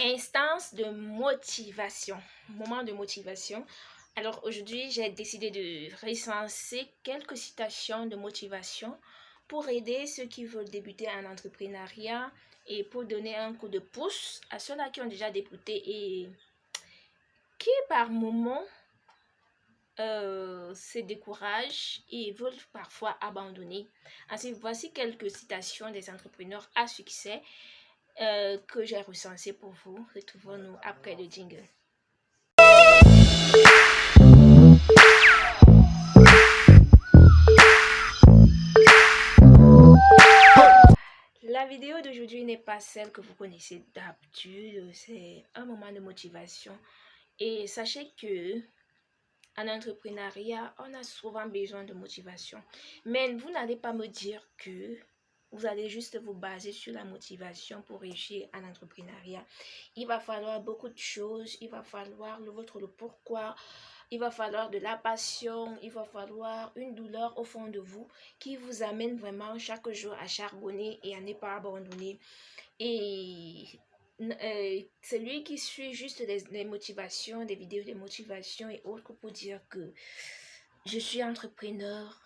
Instance de motivation, moment de motivation. Alors aujourd'hui, j'ai décidé de recenser quelques citations de motivation pour aider ceux qui veulent débuter en entrepreneuriat et pour donner un coup de pouce à ceux-là qui ont déjà débuté et qui par moment se découragent et veulent parfois abandonner. Ainsi, voici quelques citations des entrepreneurs à succès que j'ai recensé pour vous. Retrouvons-nous après le jingle. La vidéo d'aujourd'hui n'est pas celle que vous connaissez d'habitude, c'est un moment de motivation. Et sachez que en entrepreneuriat, on a souvent besoin de motivation. Mais vous n'allez pas me dire que vous allez juste vous baser sur la motivation pour réussir en entrepreneuriat. Il va falloir beaucoup de choses, il va falloir le pourquoi, il va falloir de la passion, il va falloir une douleur au fond de vous qui vous amène vraiment chaque jour à charbonner et à ne pas abandonner. Et celui qui suit juste les motivations, des vidéos de motivation et autres pour dire que je suis entrepreneur,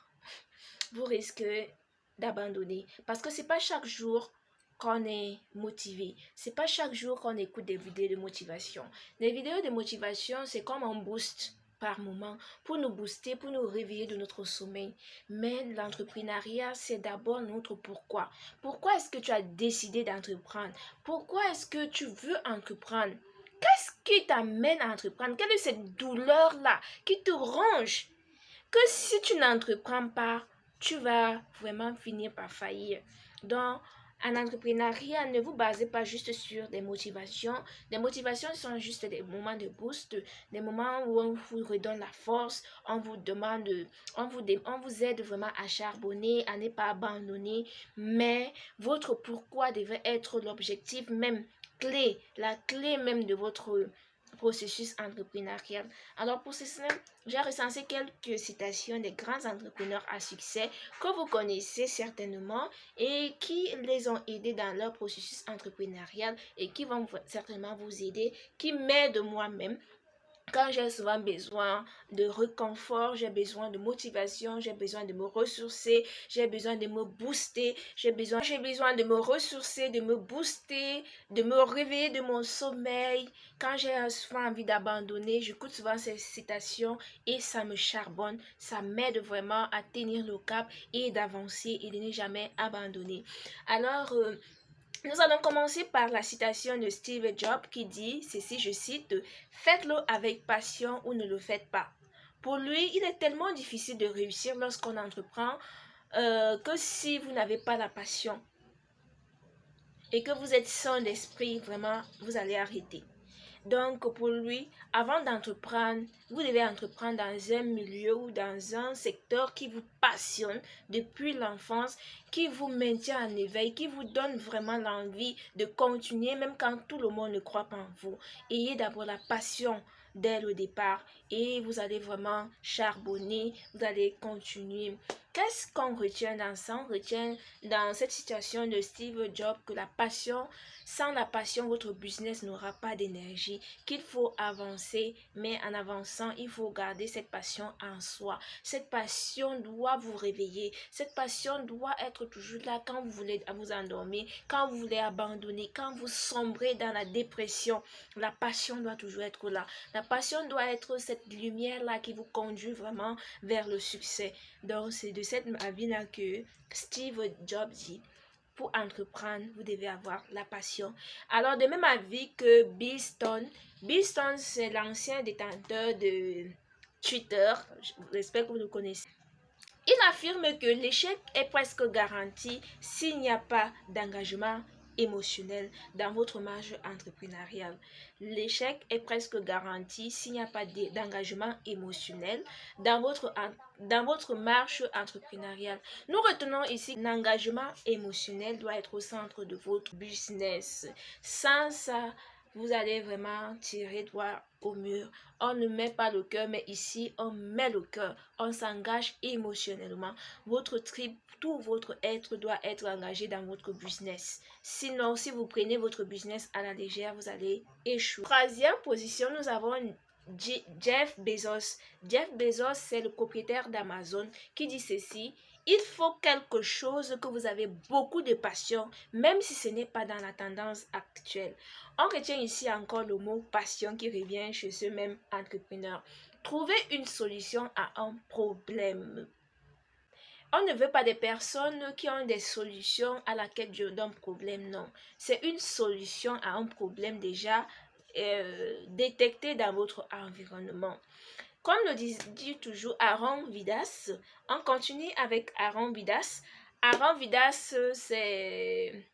vous risquez d'abandonner. Parce que c'est pas chaque jour qu'on est motivé. C'est pas chaque jour qu'on écoute des vidéos de motivation. Les vidéos de motivation, c'est comme un boost par moment pour nous booster, pour nous réveiller de notre sommeil. Mais l'entrepreneuriat, c'est d'abord notre pourquoi. Pourquoi est-ce que tu as décidé d'entreprendre? Pourquoi est-ce que tu veux entreprendre? Qu'est-ce qui t'amène à entreprendre? Quelle est cette douleur-là qui te ronge? Que si tu n'entreprends pas, tu vas vraiment finir par faillir. Donc, en entrepreneuriat, ne vous basez pas juste sur des motivations. Les motivations sont juste des moments de boost, des moments où on vous redonne la force, on vous demande, on vous aide vraiment à charbonner, à ne pas abandonner. Mais votre pourquoi devrait être l'objectif même clé, la clé même de votre processus entrepreneurial. Alors pour cela, j'ai recensé quelques citations des grands entrepreneurs à succès que vous connaissez certainement et qui les ont aidés dans leur processus entrepreneurial et qui vont certainement vous aider, qui m'aident moi-même quand j'ai souvent besoin de réconfort, j'ai besoin de motivation, j'ai besoin de me ressourcer, j'ai besoin de me booster, j'ai besoin de me ressourcer, de me booster, de me réveiller de mon sommeil. Quand j'ai souvent envie d'abandonner, j'écoute souvent ces citations et ça me charbonne, ça m'aide vraiment à tenir le cap et d'avancer et de ne jamais abandonner. Alors, nous allons commencer par la citation de Steve Jobs qui dit ceci, je cite, « Faites-le avec passion ou ne le faites pas ». Pour lui, il est tellement difficile de réussir lorsqu'on entreprend que si vous n'avez pas la passion et que vous êtes sans d'esprit, vraiment, vous allez arrêter. Donc, pour lui, avant d'entreprendre, vous devez entreprendre dans un milieu ou dans un secteur qui vous passionne depuis l'enfance, qui vous maintient en éveil, qui vous donne vraiment l'envie de continuer, même quand tout le monde ne croit pas en vous. Ayez d'abord la passion dès le départ et vous allez vraiment charbonner, vous allez continuer. Qu'est-ce qu'on retient dans ça? On retient dans cette situation de Steve Jobs que la passion, sans la passion, votre business n'aura pas d'énergie, qu'il faut avancer, mais en avançant, il faut garder cette passion en soi. Cette passion doit vous réveiller, cette passion doit être toujours là quand vous voulez vous endormir, quand vous voulez abandonner, quand vous sombrez dans la dépression. La passion doit toujours être là. La passion doit être cette lumière-là qui vous conduit vraiment vers le succès. Donc, c'est de cette avis-là que Steve Jobs dit, pour entreprendre, vous devez avoir la passion. Alors, de même avis que Bill Stone. Bill Stone, c'est l'ancien détenteur de Twitter. J'espère que vous le connaissez. Il affirme que l'échec est presque garanti s'il n'y a pas d'engagement émotionnel dans votre marge entrepreneuriale. L'échec est presque garanti s'il n'y a pas d'engagement émotionnel dans votre marche entrepreneuriale. Nous retenons ici que l'engagement émotionnel doit être au centre de votre business. Sans ça, vous allez vraiment tirer droit au mur. On ne met pas le cœur, mais ici, on met le cœur. On s'engage émotionnellement. Votre trip, tout votre être doit être engagé dans votre business. Sinon, si vous prenez votre business à la légère, vous allez échouer. Troisième position, nous avons Jeff Bezos. Jeff Bezos, c'est le propriétaire d'Amazon qui dit ceci: il faut quelque chose que vous avez beaucoup de passion, même si ce n'est pas dans la tendance actuelle. On retient ici encore le mot passion qui revient chez ce même entrepreneur. Trouver une solution à un problème. On ne veut pas des personnes qui ont des solutions à la quête d'un problème, non. C'est une solution à un problème déjà détecté dans votre environnement. Comme le dit toujours Aaron Vidas, on continue avec Aaron Vidas. Aaron Vidas, c'est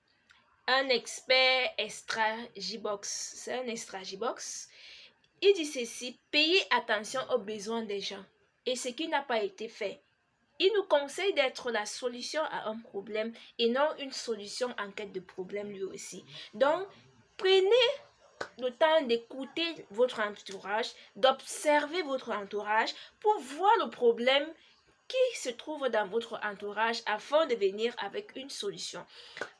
un expert Strategiebox. C'est un Strategiebox. Il dit ceci: payez attention aux besoins des gens et ce qui n'a pas été fait. Il nous conseille d'être la solution à un problème et non une solution en quête de problème lui aussi. Donc, prenez le temps d'écouter votre entourage, d'observer votre entourage pour voir le problème qui se trouve dans votre entourage afin de venir avec une solution.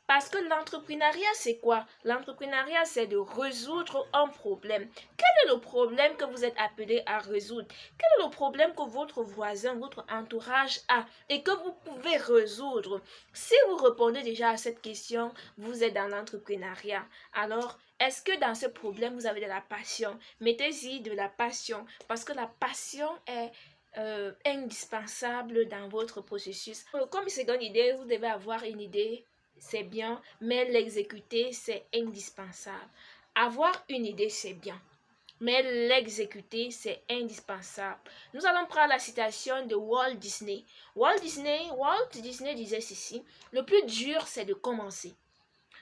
Parce que l'entrepreneuriat, c'est quoi? L'entrepreneuriat, c'est de résoudre un problème. Quel est le problème que vous êtes appelé à résoudre? Quel est le problème que votre voisin, votre entourage a et que vous pouvez résoudre? Si vous répondez déjà à cette question, vous êtes dans l'entrepreneuriat. Alors, est-ce que dans ce problème, vous avez de la passion? Mettez-y de la passion parce que la passion est indispensable dans votre processus. Comme seconde idée, vous devez avoir une idée, c'est bien, mais l'exécuter, c'est indispensable. Avoir une idée, c'est bien, mais l'exécuter, c'est indispensable. Nous allons prendre la citation de Walt Disney. Walt Disney disait ceci: le plus dur, c'est de commencer.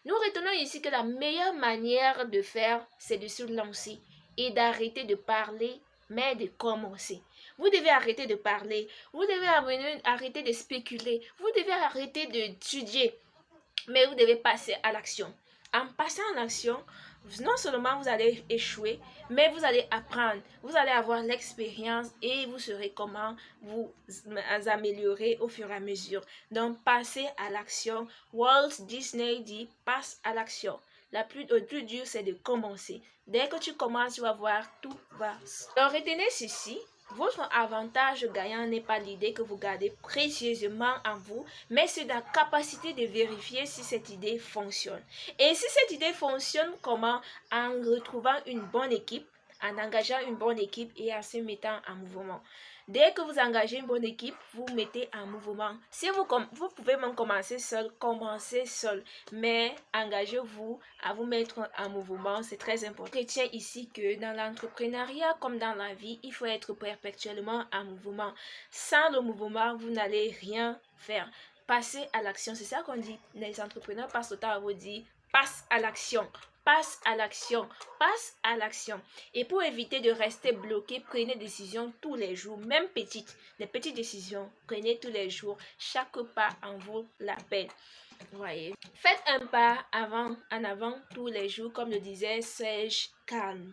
Nous retenons ici que la meilleure manière de faire, c'est de se lancer et d'arrêter de parler, mais de commencer. Vous devez arrêter de parler, vous devez arrêter de spéculer, vous devez arrêter d'étudier, mais vous devez passer à l'action. En passant à l'action, non seulement vous allez échouer, mais vous allez apprendre, vous allez avoir l'expérience et vous saurez comment vous améliorer au fur et à mesure. Donc, passez à l'action. Walt Disney dit: passe à l'action. Le plus dur, c'est de commencer. Dès que tu commences, tu vas voir, tout va. Donc, retenez ceci: votre avantage gagnant n'est pas l'idée que vous gardez précieusement en vous, mais c'est la capacité de vérifier si cette idée fonctionne. Et si cette idée fonctionne, comment? En retrouvant une bonne équipe, en engageant une bonne équipe et en se mettant en mouvement. Dès que vous engagez une bonne équipe, vous mettez en mouvement. Si vous pouvez même commencer seul, commencez seul. Mais engagez-vous à vous mettre en mouvement, c'est très important. Je retiens ici que dans l'entrepreneuriat comme dans la vie, il faut être perpétuellement en mouvement. Sans le mouvement, vous n'allez rien faire. Passez à l'action, c'est ça qu'on dit. Les entrepreneurs passent le temps à vous dire: passe à l'action. Passe à l'action, passe à l'action. Et pour éviter de rester bloqué, prenez des décisions tous les jours, même petites. Des petites décisions, prenez tous les jours. Chaque pas en vaut la peine. Voyez. Faites un pas en avant tous les jours, comme le disait Serge Kahn.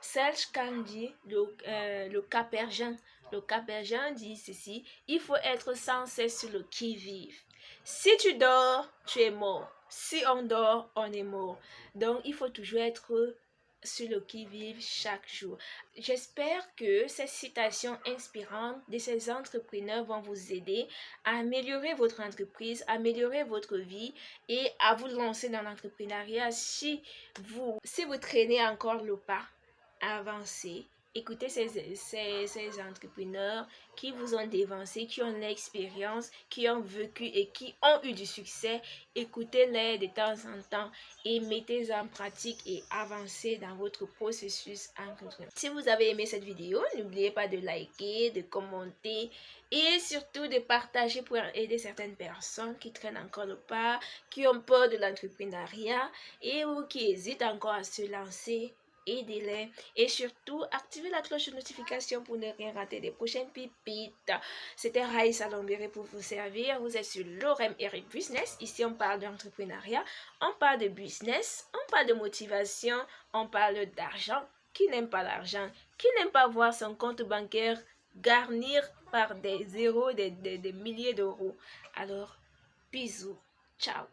Serge Kahn dit, le Capvergien. Le Capvergien dit ceci: il faut être sans cesse sur le qui-vive. Si tu dors, tu es mort. Si on dort, on est mort. Donc, il faut toujours être sur le qui-vive chaque jour. J'espère que ces citations inspirantes de ces entrepreneurs vont vous aider à améliorer votre entreprise, améliorer votre vie et à vous lancer dans l'entrepreneuriat. Si vous traînez encore le pas, avancez. Écoutez ces entrepreneurs qui vous ont dévancé, qui ont l'expérience, qui ont vécu et qui ont eu du succès. Écoutez-les de temps en temps et mettez en pratique et avancez dans votre processus entrepreneur. Si vous avez aimé cette vidéo, n'oubliez pas de liker, de commenter et surtout de partager pour aider certaines personnes qui traînent encore le pas, qui ont peur de l'entrepreneuriat et ou qui hésitent encore à se lancer. aidez-les et surtout activez la cloche de notification pour ne rien rater des prochaines pépites. C'était Raïssa Lambéré pour vous servir. Vous êtes sur Lorem Eric Business. Ici, on parle d'entrepreneuriat, on parle de business, on parle de motivation, on parle d'argent. Qui n'aime pas l'argent? Qui n'aime pas voir son compte bancaire garnir par des zéros, des milliers d'euros? Alors, bisous. Ciao.